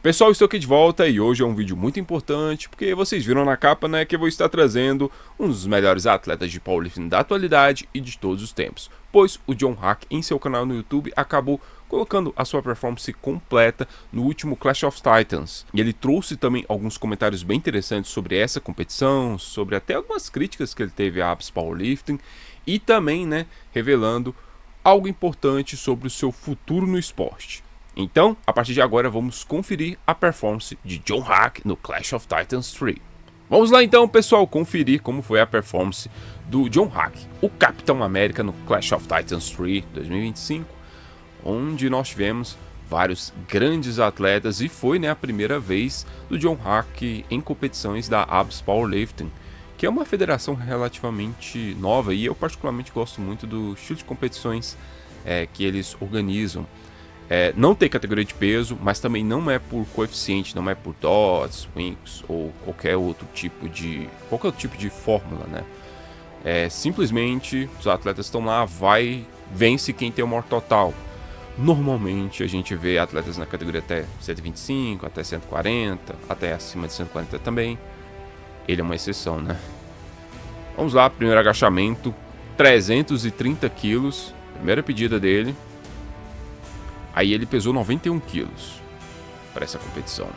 Pessoal, estou aqui de volta e hoje é um vídeo muito importante porque vocês viram na capa, né, que eu vou estar trazendo um dos melhores atletas de powerlifting da atualidade e de todos os tempos, pois o John Hack em seu canal no YouTube acabou colocando a sua performance completa no último Clash of Titans. E ele trouxe também alguns comentários bem interessantes sobre essa competição, sobre até algumas críticas que ele teve à Abs Powerlifting e também, né, revelando algo importante sobre o seu futuro no esporte. Então, a partir de agora, vamos conferir a performance de John Hack no Clash of Titans 3. Vamos lá então, pessoal, conferir como foi a performance do John Hack, o Capitão América no Clash of Titans 3 2025, onde nós tivemos vários grandes atletas e foi, né, a primeira vez do John Hack em competições da Abs Powerlifting, que é uma federação relativamente nova e eu particularmente gosto muito do estilo de competições que eles organizam. Não tem categoria de peso, mas também não é por coeficiente, não é por dots, winks ou qualquer outro tipo de fórmula, né? Simplesmente os atletas estão lá, vence quem tem o maior total. Normalmente a gente vê atletas na categoria até 125, até 140, até acima de 140 também. Ele é uma exceção, né? Vamos lá, primeiro agachamento, 330 quilos, primeira pedida dele. Aí ele pesou 91 quilos para essa competição.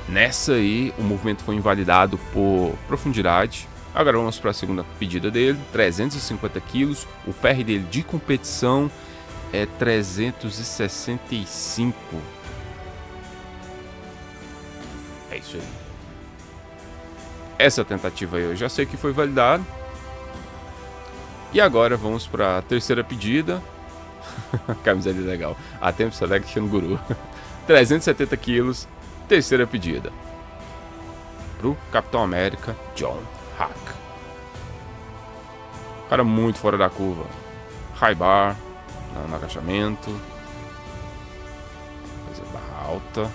Nessa aí, o movimento foi invalidado por profundidade. Agora vamos para a segunda pedida dele, 350 quilos. O PR dele de competição é 365. É isso aí. Essa tentativa aí eu já sei que foi validada. E agora vamos para a terceira pedida. Camiseta legal. Attempt Selection Guru. 370 quilos. Terceira pedida. Pro Capitão América, John Hack. Cara muito fora da curva. High bar. No agachamento. Fazer barra alta.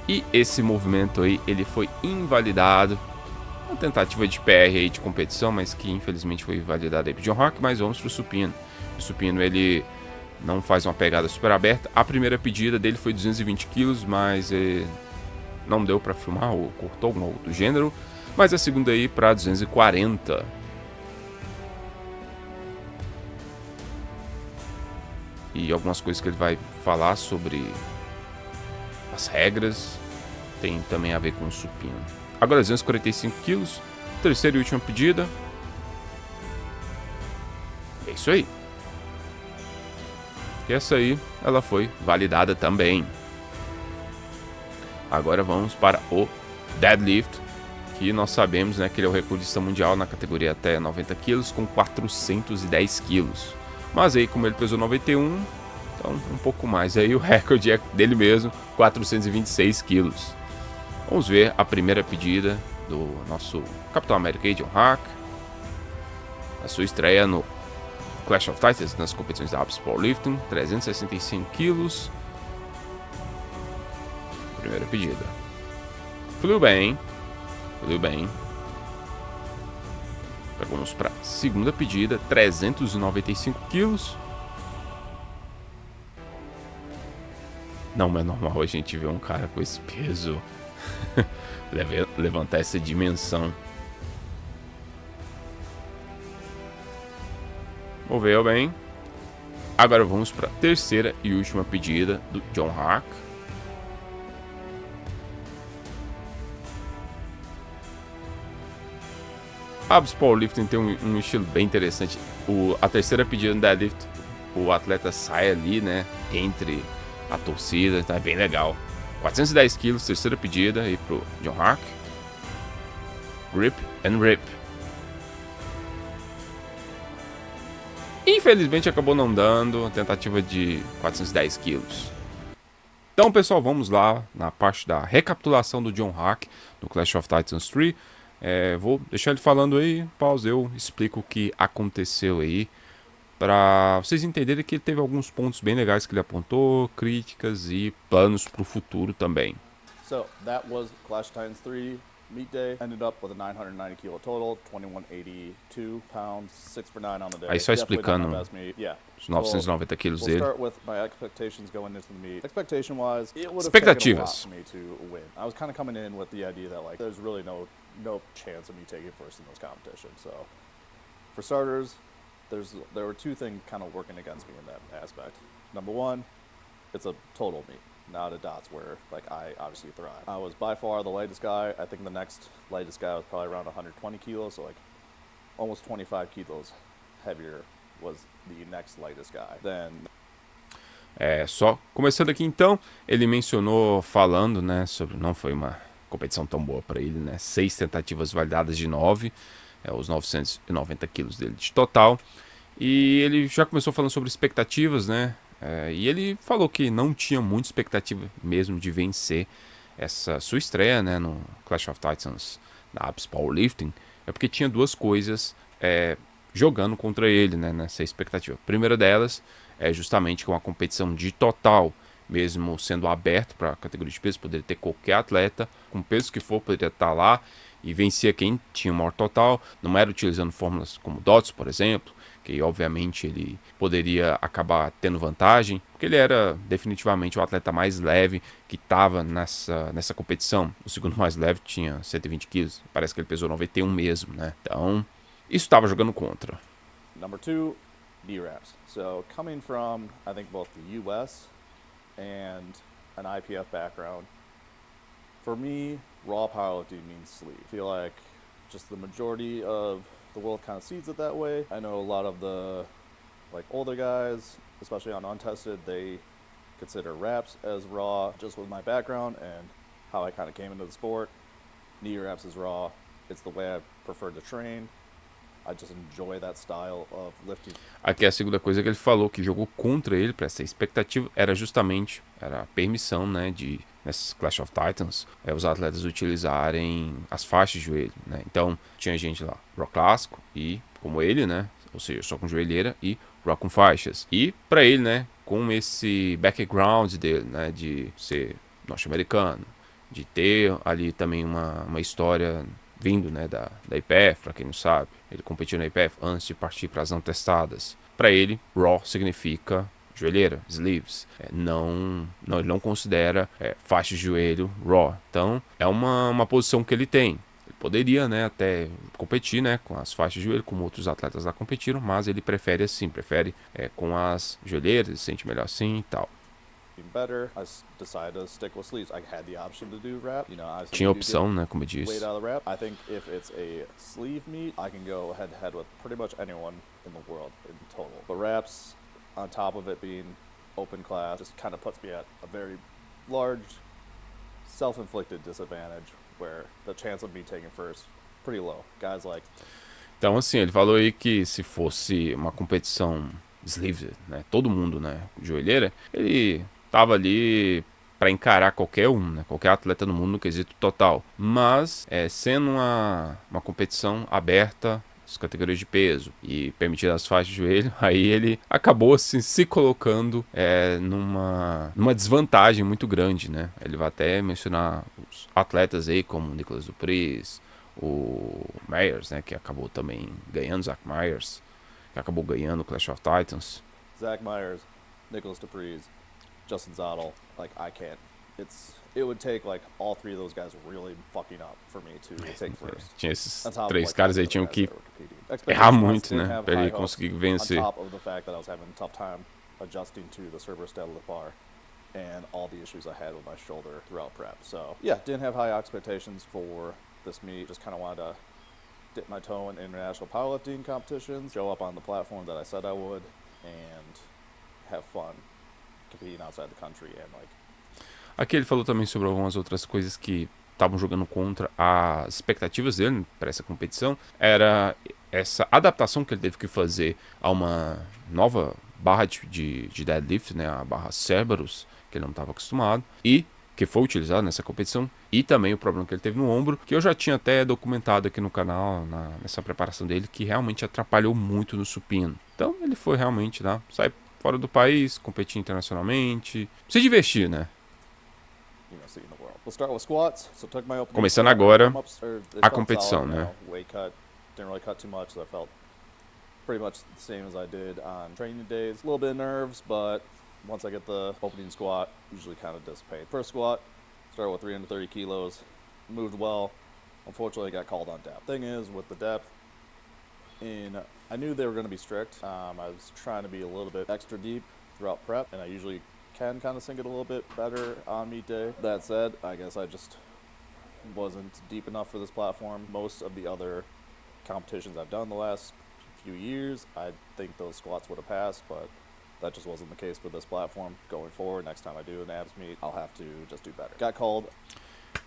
E esse movimento aí, ele foi invalidado. Uma tentativa de PR aí de competição, mas que infelizmente foi validada aí pro John Hack, mas vamos pro supino. O supino ele não faz uma pegada super aberta. A primeira pedida dele foi 220 kg, mas não deu para filmar ou cortou algum outro gênero. Mas a segunda aí para 240. E algumas coisas que ele vai falar sobre as regras tem também a ver com o supino. Agora 245 quilos, terceira e última pedida. É isso aí. E essa aí, ela foi validada também. Agora vamos para o deadlift, que nós sabemos, né, que ele é o recordista mundial na categoria até 90 quilos com 410 quilos. Mas aí, como ele pesou 91, então um pouco mais. Aí o recorde é dele mesmo, 426 quilos. Vamos ver a primeira pedida do nosso Capitão América, John Hack. A sua estreia no Clash of Titans nas competições da Abs Powerlifting, 365 quilos. Primeira pedida. Fluiu bem. Agora vamos para a segunda pedida, 395 quilos. Não é normal a gente ver um cara com esse peso levantar essa dimensão. Moveu bem. Agora vamos para a terceira e última pedida do John Hack. A Abs Powerlifting tem um estilo bem interessante. A terceira pedida no deadlift, o atleta sai ali, né, entre a torcida, tá bem legal. 410 quilos, terceira pedida aí pro John Hack. Grip and rip. Infelizmente acabou não dando, tentativa de 410 quilos. Então, pessoal, vamos lá na parte da recapitulação do John Hack no Clash of Titans 3. Vou deixar ele falando aí, pausa, eu explico o que aconteceu aí, para vocês entenderem que ele teve alguns pontos bem legais que ele apontou, críticas e planos para o futuro também. So that was Clash Titans 3. Meet day ended up with a 990 kilo total, 2182 pounds, 6 for 9 on the day. Aí só Definitely not my explicando best meet. Yeah. os 990 quilos We'll dele. start with my expectations going into the meet. Expectation wise, it would have taken a lot Expectativas. for me to win. I was kind of coming in with the idea that like there's really no chance of me taking first in this competition. So for starters, there were two things kind of working against me in that aspect. Number one, it's a total meet, not a dots where like I obviously thrive. I was by far the lightest guy. I think the next lightest guy was probably around 120 kilos, so like almost 25 kilos heavier was the next lightest guy. Then Só começando aqui então, ele mencionou falando, né, sobre não foi uma competição tão boa para ele, né, 6 tentativas validadas de 9, os 990 quilos dele de total, e ele já começou falando sobre expectativas, né, e ele falou que não tinha muita expectativa mesmo de vencer essa sua estreia, né, no Clash of Titans na Abs Powerlifting, porque tinha duas coisas jogando contra ele, né, nessa expectativa. A primeira delas é justamente com a competição de total, mesmo sendo aberto para a categoria de peso, poderia ter qualquer atleta, com o peso que for, poderia estar lá e vencia quem tinha o maior total. Não era utilizando fórmulas como DOTS, por exemplo, que obviamente ele poderia acabar tendo vantagem, porque ele era definitivamente o atleta mais leve que estava nessa competição. O segundo mais leve tinha 120 quilos, parece que ele pesou 91 mesmo, né? Então, isso estava jogando contra. number two, knee wraps. So coming from, I think, both the US and an IPF background, for me, raw powerlifting means sleeve. I feel like just the majority of the world kind of sees it that way. I know a lot of the like older guys, especially on untested, they consider wraps as raw. Just with my background and how I kind of came into the sport, knee wraps is raw. It's the way I prefer to train. I just enjoy that style of lifting. Aqui a segunda coisa que ele falou que jogou contra ele para essa expectativa era justamente a permissão, né, de nessas Clash of Titans os atletas utilizarem as faixas de joelho, né? Então tinha gente lá, rock clássico e como ele, né, ou seja, só com joelheira e rock com faixas. E para ele, né, com esse background dele, né, de ser norte-americano, de ter ali também uma história vindo, né, da IPF, para quem não sabe. Ele competiu na IPF antes de partir para as não testadas. Para ele, Raw significa joelheira, sleeves. Ele não considera faixa de joelho Raw. Então, é uma posição que ele tem. Ele poderia, né, até competir, né, com as faixas de joelho, como outros atletas lá competiram, mas ele prefere assim, com as joelheiras, ele se sente melhor assim e tal. Better, I decided to stick with sleeves. I had the option to do wrap. You know, I Tinha opção, né, como eu disse. Weight out of the wrap. I think if it's a sleeve meet, I can go head to head with pretty much anyone in the world in total. But wraps, on top of it being open class, just kind of puts me at a very large, self-inflicted disadvantage where the chance of me taking first pretty low. Guys like. Então, assim, ele falou aí que se fosse uma competição sleeve, né, todo mundo, né, joelheira, ele tava ali para encarar qualquer um, né, qualquer atleta no mundo no quesito total. Mas, sendo uma competição aberta, as categorias de peso e permitir as faixas de joelho, aí ele acabou assim, se colocando numa desvantagem muito grande, né? Ele vai até mencionar os atletas aí como o Nicolas Dupris, o Myers, né, que acabou também ganhando, Zach Myers, que acabou ganhando o Clash of Titans. Zach Myers, Nicholas Dupris, Justin Zottel, like I can't. It would take like all three of those guys really fucking up for me to take first. Tinha esses três caras aí tinham que errar muito, né, para ele conseguir vencer. On top of the fact that I was having a tough time adjusting to the Cerberus deadlift bar and all the issues I had with my shoulder throughout prep. So yeah, didn't have high expectations for this meet. Just kind of wanted to dip my toe in international powerlifting competitions, show up on the platform that I said I would, and have fun competing outside the country and like. Aqui ele falou também sobre algumas outras coisas que estavam jogando contra as expectativas dele para essa competição. Era essa adaptação que ele teve que fazer a uma nova barra de deadlift, né, a barra Cerberus, que ele não estava acostumado, e que foi utilizado nessa competição, e também o problema que ele teve no ombro, que eu já tinha até documentado aqui no canal, nessa preparação dele, que realmente atrapalhou muito no supino. Então ele foi realmente lá, sair fora do país, competir internacionalmente, se divertir, né? See in the world. We'll start with squats. So took my opening Começando squat, agora warm-ups, or it a felt competição, solid, né? Weight cut, didn't really cut too much, so I felt pretty much the same as I did on training days. A little bit of nerves, but once I get the opening squat, usually kind of dissipate. First squat, started with 330 kilos, moved well. Unfortunately, I got called on depth. Thing is, with the depth, I knew they were going to be strict. I was trying to be a little bit extra deep throughout prep, and I usually can kind of sink it a little bit better on meet day. That said, I guess I just wasn't deep enough for this platform. Most of the other competitions I've done the last few years, I think those squats would have passed, but that just wasn't the case for this platform. Going forward, next time I do an abs meet, I'll have to just do better. Got called.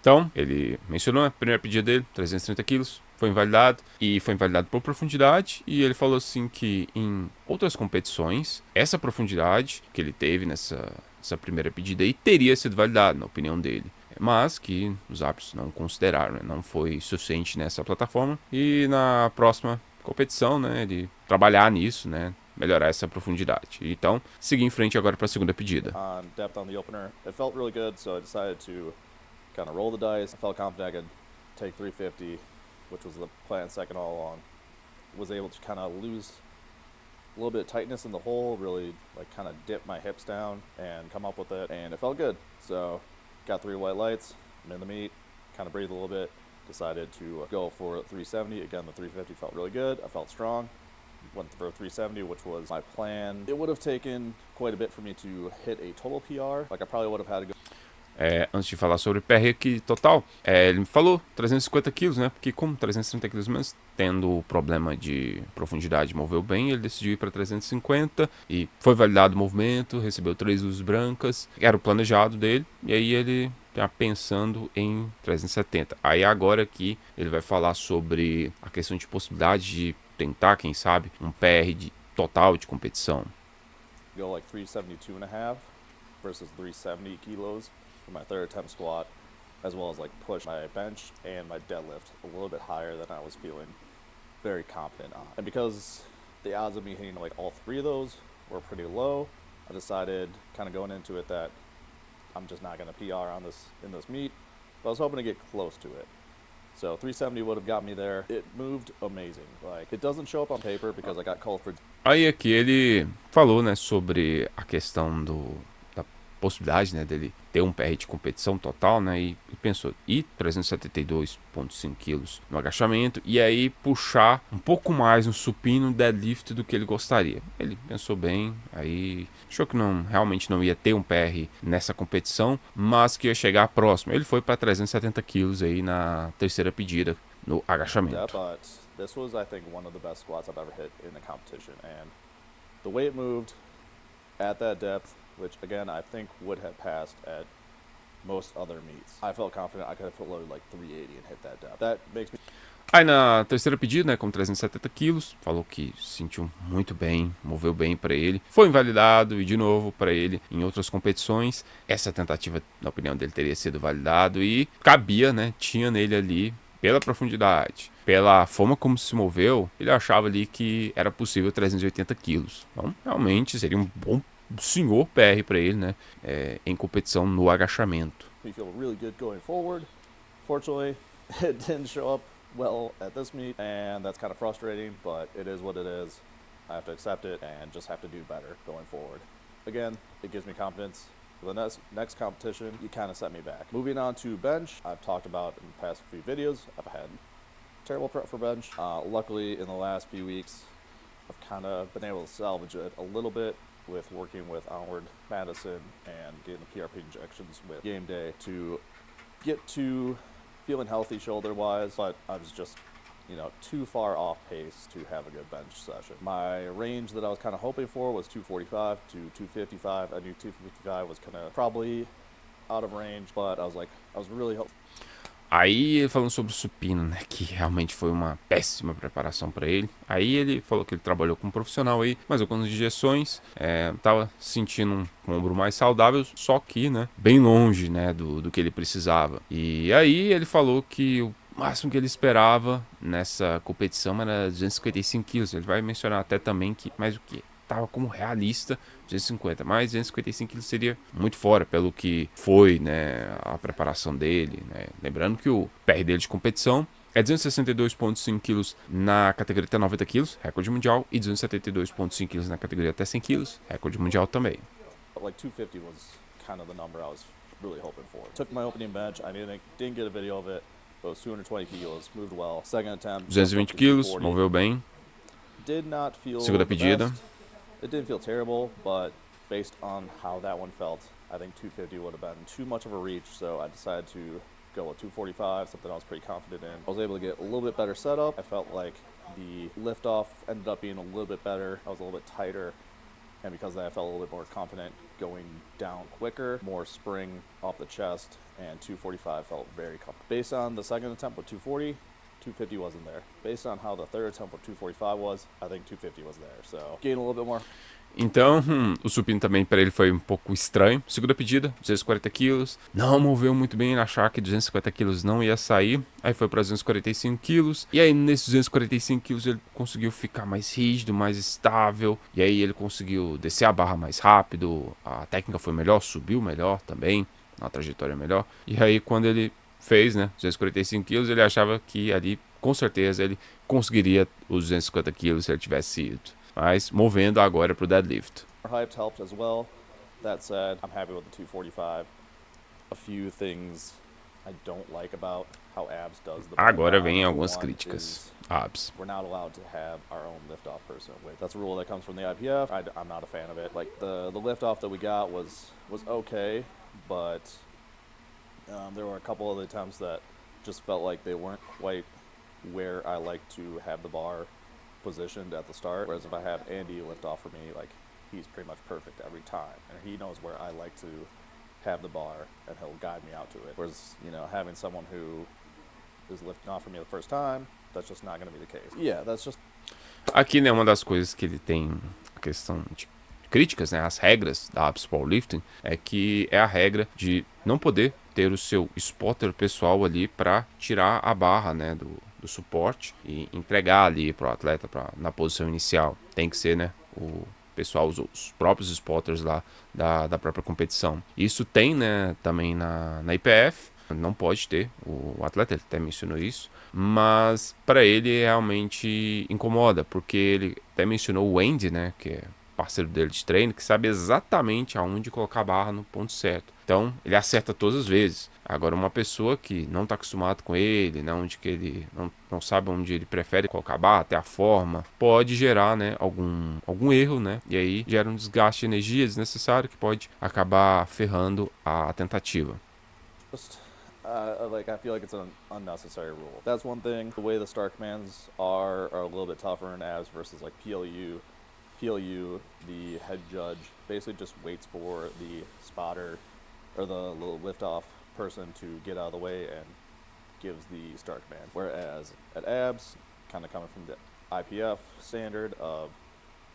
Então, ele mencionou a primeira pedida dele, 330 quilos, foi invalidado, e foi invalidado por profundidade, e ele falou assim que em outras competições, essa profundidade que ele teve nessa primeira pedida aí teria sido validada, na opinião dele. Mas que os árbitros não consideraram, né? Não foi suficiente nessa plataforma, e na próxima competição, né, ele trabalhar nisso, né, melhorar essa profundidade. Então, seguir em frente agora para a segunda pedida. On depth on the opener, it felt really good, so I decided to kind of roll the dice. I felt confident I could take 350, which was the plan second all along. Was able to kind of lose a little bit of tightness in the hole, really like kind of dip my hips down and come up with it, and it felt good. So got 3 white lights, I'm in the meet, kind of breathed a little bit, decided to go for 370. Again, the 350 felt really good. I felt strong. Went for 370, which was my plan. It would have taken quite a bit for me to hit a total PR. Like I probably would have had to go. Antes de falar sobre o PR aqui total, ele me falou 350 quilos, né? Porque como 330 quilos menos, tendo problema de profundidade, moveu bem, ele decidiu ir para 350 e foi validado o movimento, recebeu 3 luzes brancas, era o planejado dele, e aí ele tá pensando em 370. Aí agora aqui ele vai falar sobre a questão de possibilidade de tentar, quem sabe, um PR total de competição. Go like 372 and a half versus 370 kilos. My third attempt squat, as well as like push my bench and my deadlift a little bit higher than I was feeling very confident on. And because the odds of me hitting like all 3 of those were pretty low, I decided kind of going into it that I'm just not going to PR on this in this meet, but I was hoping to get close to it. So 370 would have got me there. It moved amazing. Like it doesn't show up on paper because I got called for. Aí aqui ele falou, né, sobre a questão da possibilidade, né, dele ter um PR de competição total, né, e pensou, 372,5 quilos no agachamento, e aí puxar um pouco mais no supino deadlift do que ele gostaria. Ele pensou bem, aí achou que realmente não ia ter um PR nessa competição, mas que ia chegar próximo. Ele foi para 370 quilos aí na terceira pedida no agachamento. Yeah, but this was, I think, one of the best squats I've ever hit in the competition, and the way it moved at that depth, which again I think would have passed at most other meets. I felt confident I could have loaded like 380 and hit that depth. That makes me. Aí na terceira pedida, né, com 370 quilos, falou que se sentiu muito bem, moveu bem para ele, foi invalidado e de novo para ele em outras competições. Essa tentativa, na opinião dele, teria sido validado e cabia, né, tinha nele ali, pela profundidade, pela forma como se moveu, ele achava ali que era possível 380 quilos. Então, realmente seria um bom senhor PR para ele, né, em competição no agachamento. We feel really good going forward. Fortunately, it didn't show up well at this meet, and that's kind of frustrating, but it is what it is. I have to accept it and just have to do better going forward. Again, it gives me confidence. For the next competition, you kind of set me back. Moving on to bench, I've talked about in the past few videos, I've had terrible prep for bench. Luckily, in the last few weeks, I've kind of been able to salvage it a little bit with working with Onward Madison and getting the PRP injections with game day to get to feeling healthy shoulder-wise, but I was just, too far off pace to have a good bench session. My range that I was kind of hoping for was 245 to 255. I knew 255 was kind of probably out of range, but I was really hoping. Aí, falando sobre o supino, né, que realmente foi uma péssima preparação para ele. Aí ele falou que ele trabalhou com um profissional aí, mas algumas injeções, tava sentindo um ombro mais saudável, só que, né, bem longe, né, do que ele precisava. E aí ele falou que o máximo que ele esperava nessa competição era 255 quilos. Ele vai mencionar até também que, mais o quê? tava como realista 250, mas 255 kg seria muito fora pelo que foi, né, a preparação dele, né? Lembrando que o PR dele de competição é 262,5 kg na categoria até 90 kg, recorde mundial, e 272,5 kg na categoria até 100 kg, recorde mundial também. But like 250 was kind of the number I was really hoping for. Took my opening bench. I didn't get a video of it, but it was 220 kilos, moved well. Second attempt, 220 kg, moveu bem. Did not feel Segunda the pedida. best. It didn't feel terrible, but based on how that one felt, I think 250 would have been too much of a reach, so I decided to go with 245, something I was pretty confident in. I was able to get a little bit better setup. I felt like the liftoff ended up being a little bit better. I was a little bit tighter, and because of that, I felt a little bit more confident going down quicker, more spring off the chest, and 245 felt very comfortable. Based on the second attempt with 240, 250 wasn't there. Based on how the third attempt with 245 was, I think 250 was there. So, gain a little bit more. Então, o supino também para ele foi um pouco estranho. Segunda pedida, 240 quilos. Não moveu muito bem, ele achava que 250 quilos não ia sair. Aí foi para 245 quilos. E aí, nesses 245 quilos, ele conseguiu ficar mais rígido, mais estável. E aí, ele conseguiu descer a barra mais rápido. A técnica foi melhor, subiu melhor também. A trajetória melhor. E aí, quando ele fez, né, 245 quilos, ele achava que ali, com certeza, ele conseguiria os 250 quilos se ele tivesse ido. Mas movendo agora para o deadlift. Hyped helped as well. That said, I'm happy with the 245. A few things I don't like about how abs does the Agora vem algumas críticas. Abs. We're not allowed to have our own liftoff person. That's a rule that comes from the IPF. I'm not a fan of it. Like the liftoff that we got was okay, but there were a couple of attempts that just felt like they weren't quite where I like to have the bar positioned at the start. Whereas if I have Andy lift off for me, like he's pretty much perfect every time, and he knows where I like to have the bar, and he'll guide me out to it. Whereas, you know, having someone who is lifting off for me the first time, that's just not going to be the case. Yeah, that's just. Aqui, né, uma das coisas que ele tem a questão de críticas, né, as regras da Abs Powerlifting, é que é a regra de não poder ter o seu spotter pessoal ali para tirar a barra, né, do suporte e entregar ali para o atleta na posição inicial. Tem que ser, né, o pessoal, os próprios spotters lá da própria competição. Isso tem, né, também na IPF. Não pode ter, o atleta ele até mencionou isso, mas para ele realmente incomoda, porque ele até mencionou o Andy, né, que é parceiro dele de treino, que sabe exatamente aonde colocar a barra no ponto certo. Então, ele acerta todas as vezes. Agora, uma pessoa que não está acostumado com ele, né, onde que ele não sabe onde ele prefere colocar a barra, até a forma, pode gerar, né, algum erro, né, e aí gera um desgaste de energia desnecessário que pode acabar ferrando a tentativa. Like, I feel like it's an unnecessary rule. That's one thing. The way the star commands are a little bit tougher in abs versus like PLU. PLU, the head judge, basically just waits for the spotter or the little liftoff person to get out of the way and gives the start command. Whereas at abs, kind of coming from the IPF standard of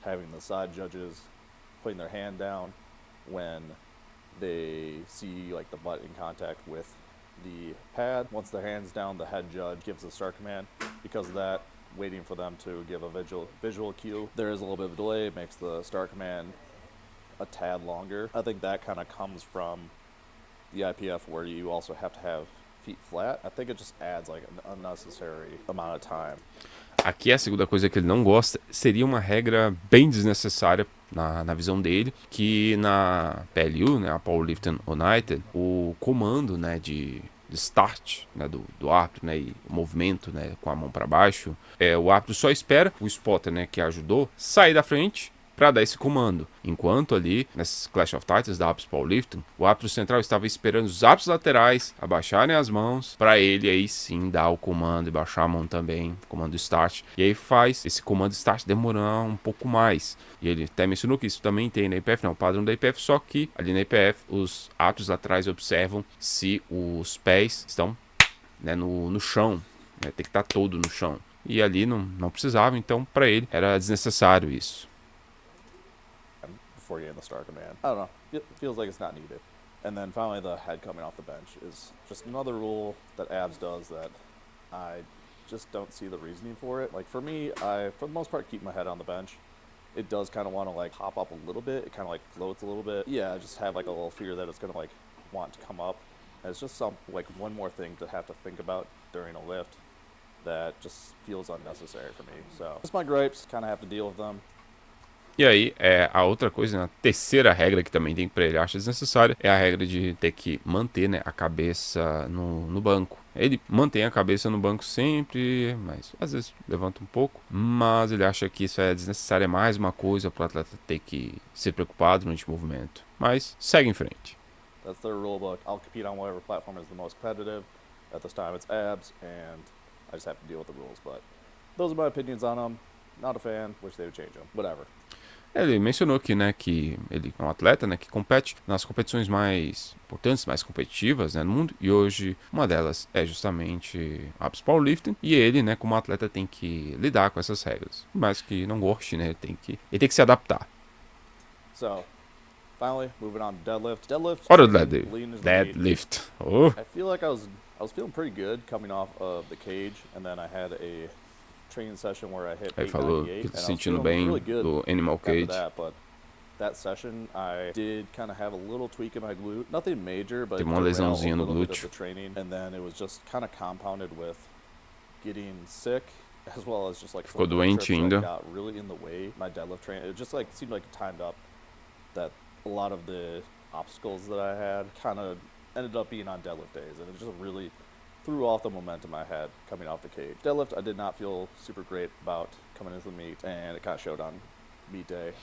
having the side judges putting their hand down when they see like the butt in contact with the pad. Once their hand's down, the head judge gives the start command. Because of that, waiting for them to give a visual cue, there is a little bit of a delay. It makes the start command a tad longer. I think that kind of comes from the IPF, where you also have to have feet flat. I think it just adds like an unnecessary amount of time. Aqui a segunda coisa que ele não gosta seria uma regra bem desnecessária na visão dele, que na PLU, né, a Powerlifting United, o comando, né, de start, né, do árbitro, né, e o movimento, né, com a mão para baixo, o árbitro só espera o spotter, né, que ajudou, sair da frente para dar esse comando. Enquanto ali, nessas Clash of Titans da Abs Powerlifting, o árbitro central estava esperando os árbitros laterais abaixarem as mãos para ele aí sim dar o comando e baixar a mão também, comando start. E aí faz esse comando start demorar um pouco mais. E ele até mencionou que isso também tem na IPF, não, o padrão da IPF, só que ali na IPF os árbitros laterais observam se os pés estão, né, no chão, né, tem que estar todo no chão. E ali não precisava, então para ele era desnecessário isso. Before you end the start command. I don't know. It feels like it's not needed. And then finally, the head coming off the bench is just another rule that abs does that I just don't see the reasoning for it. Like for me, I, for the most part, keep my head on the bench. it does kind of want to like hop up a little bit. It kind of like floats a little bit. Yeah, I just have like a little fear that it's gonna like want to come up. And it's just one more thing to have to think about during a lift that just feels unnecessary for me. So just my gripes, kind of have to deal with them. E aí, a outra coisa, né, a terceira regra que também tem pra ele acha desnecessária é a regra de ter que manter, né, a cabeça no banco. Ele mantém a cabeça no banco sempre, mas às vezes levanta um pouco. Mas ele acha que isso é desnecessário, é mais uma coisa para o atleta ter que ser preocupado durante o movimento. Mas segue em frente. That's their rule book. I'll compete on whatever platform is the most competitive. At this time, it's abs, and I just have to deal with the rules. But those are my opinions on them. Not a fan. Wish they would change them. Whatever. Ele mencionou aqui, né, que ele é um atleta, né, que compete nas competições mais importantes, mais competitivas, né, no mundo. E hoje uma delas é justamente abs powerlifting. E ele, né, como atleta, tem que lidar com essas regras. Mas que não goste, né, ele tem que se adaptar. So, finally, moving on to deadlift. Deadlift. Olha o deadlift. Oh. I feel like I was feeling pretty good coming off of the cage, and then I had a training session where I hit 898. Ele falou que tá se sentindo bem do Animal Cage. But that session, I did kind of have a little tweak in my glute. Nothing major, but teve uma lesãozinha no glúteo. The training, and then it was just kind of compounded with getting sick, as well as just like ficou doente ainda. Got really in the way. My deadlift training, it just like seemed like it timed up that a lot of the obstacles that I had kind of ended up being on deadlift days, and it just really threw off the momentum I had coming off the cage. Deadlift, I did not feel super great about coming into the meet, and it kind of showed on meet day.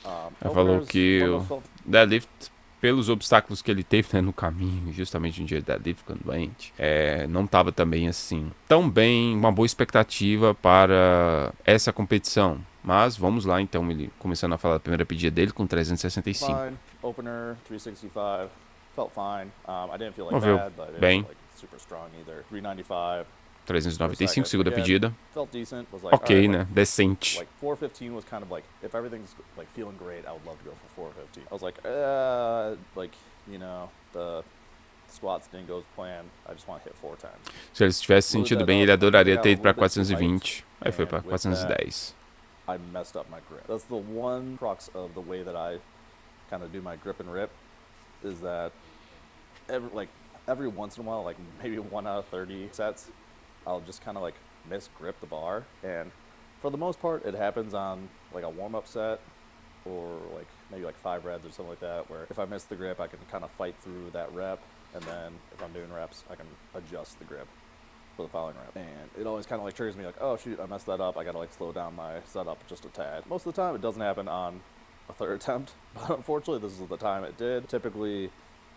Ele falou que o deadlift, pelos obstáculos que ele teve, né, no caminho, justamente no dia de deadlift ficando doente, não estava também assim tão bem, uma boa expectativa para essa competição. Mas vamos lá então, ele começando a falar da primeira pedida dele com 365. Fine. Opener 365, felt fine. I didn't feel like Moveu bad, but it bem. wasn't like super strong either. 395. 395, segunda pedida. Felt decent. Was like, Ok, right, né? Decente. Like 415 was kind of like, if everything's like feeling great, I would love to go for 415. I was like, you know, the squats didn't go as planned. I just want to hit 4 times. Se ele tivesse sentido bem, ele adoraria ter ido para 420. Aí foi para 410. I messed up my grip. That's the one crux of the way that I kind of do my grip and rip, is that every once in a while, like maybe 1 out of 30 sets, I'll just kind of like misgrip the bar, and for the most part it happens on like a warm-up set or like maybe like 5 reps or something like that, where if I miss the grip I can kind of fight through that rep, and then if I'm doing reps I can adjust the grip for the following rep. And it always kind of like triggers me like, oh shoot, I messed that up, I gotta like slow down my setup just a tad. Most of the time it doesn't happen on a third attempt, but unfortunately this is the time it did. Typically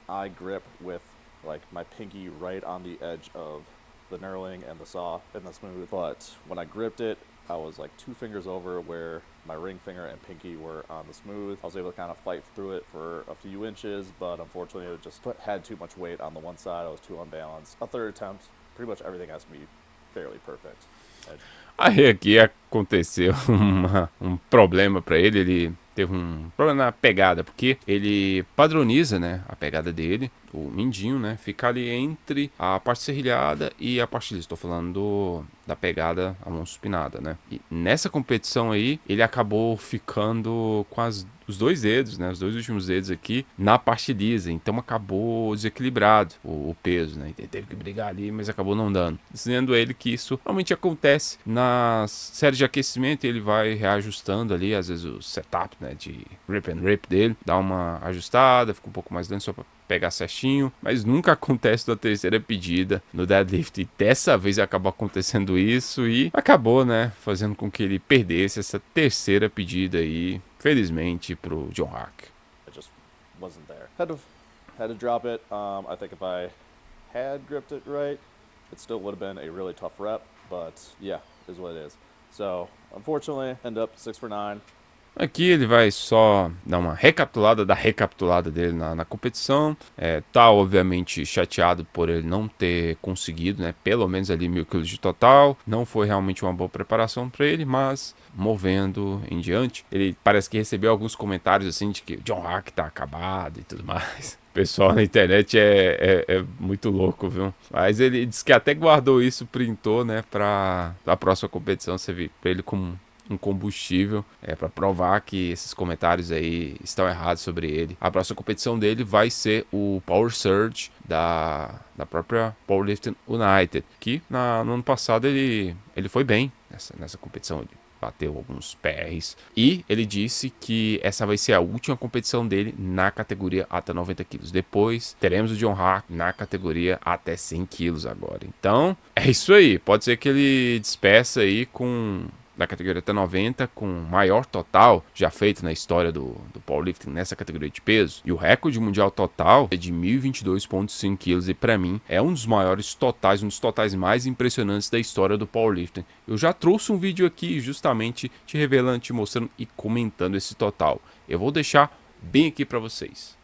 I grip with like my pinky right on the edge of the knurling and the saw and the smooth, but when I gripped it I was like 2 fingers over where my ring finger and pinky were on the smooth. I was able to kind of fight through it for a few inches, but unfortunately it just had too much weight on the one side. I was too unbalanced. A third attempt, pretty much everything has to be fairly perfect. Aí aqui aconteceu um problema para ele. Ele teve um problema na pegada, porque ele padroniza, né, a pegada dele, o mindinho, né, fica ali entre a parte serrilhada e a parte lisa. Estou falando da pegada a mão supinada, né. E nessa competição aí, ele acabou ficando com os 2 dedos, né, os 2 últimos dedos aqui na parte lisa, então acabou desequilibrado o peso, né, ele teve que brigar ali, mas acabou não dando, dizendo ele que isso realmente acontece nas séries de aquecimento. Ele vai reajustando ali, às vezes o setup, né, de grip and rip dele, dá uma ajustada, fica um pouco mais lento só para pegar certinho, mas nunca acontece na terceira pedida no deadlift, e dessa vez acabou acontecendo isso e acabou, né, fazendo com que ele perdesse essa terceira pedida aí, felizmente, pro John Hack. I just wasn't there. Had to drop it. I think if I had gripped it right, it still would have been a really tough rep, but yeah, is what it is. So, unfortunately, end up 6 for 9. Aqui ele vai só dar uma recapitulada da recapitulada dele na competição. Tá obviamente chateado por ele não ter conseguido, né, pelo menos ali 1.000 kg de total. Não foi realmente uma boa preparação para ele, mas movendo em diante. Ele parece que recebeu alguns comentários assim de que o John Hack tá acabado e tudo mais. O pessoal na internet é muito louco, viu? Mas ele disse que até guardou isso, printou, né, pra a próxima competição servir pra ele como um combustível para provar que esses comentários aí estão errados sobre ele. A próxima competição dele vai ser o Power Surge da própria Powerlifting United, que no ano passado ele foi bem nessa competição. Ele bateu alguns PRs e ele disse que essa vai ser a última competição dele na categoria até 90 quilos. Depois teremos o John Hart na categoria até 100 quilos agora. Então é isso aí, pode ser que ele despeça aí na categoria até 90 com o maior total já feito na história do powerlifting nessa categoria de peso. E o recorde mundial total é de 1022,5 quilos e para mim é um dos maiores totais, um dos totais mais impressionantes da história do powerlifting. Eu já trouxe um vídeo aqui justamente te revelando, te mostrando e comentando esse total. Eu vou deixar bem aqui para vocês.